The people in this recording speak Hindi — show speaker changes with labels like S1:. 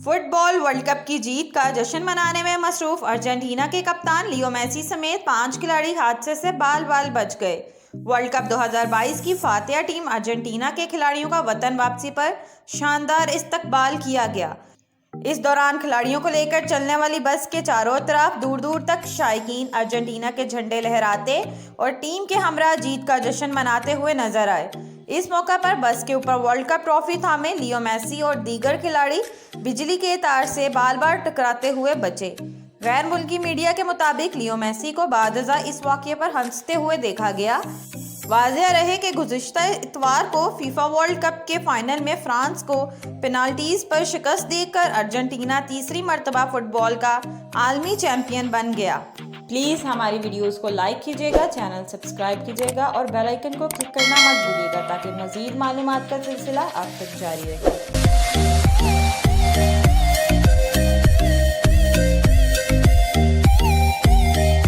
S1: फुटबॉल वर्ल्ड कप की जीत का जश्न मनाने में मसरूफ अर्जेंटीना के कप्तान लियो मेसी समेत 5 खिलाड़ी हादसे से बाल बाल बच गए। वर्ल्ड कप 2022 की फातिहा टीम अर्जेंटीना के खिलाड़ियों का वतन वापसी पर शानदार इस्तकबाल किया गया। इस दौरान खिलाड़ियों को लेकर चलने वाली बस के चारों तरफ दूर दूर तक शायकीन अर्जेंटीना के झंडे लहराते और टीम के हमरा जीत का जश्न मनाते हुए नजर आए। इस मौका पर बस के ऊपर वर्ल्ड कप ट्रॉफी थामे लियो मेसी और दीगर खिलाड़ी बिजली के तार से बार बार टकराते हुए बचे। गैर मुल्की मीडिया के मुताबिक लियो मेसी को बादजा इस वाक़ये पर हंसते हुए देखा गया। वाज़ेह रहे कि गुज़िश्ता इतवार को फीफा वर्ल्ड कप के फाइनल में फ्रांस को पेनाल्टीज पर शिकस्त देकर अर्जेंटीना तीसरी मर्तबा फुटबॉल का आलमी चैंपियन बन गया। प्लीज़ हमारी वीडियोस को लाइक कीजिएगा, चैनल सब्सक्राइब कीजिएगा और बेल आइकन को क्लिक करना मत भूलिएगा ताकि मज़ीद मालूमात का सिलसिला आप तक जारी रहे।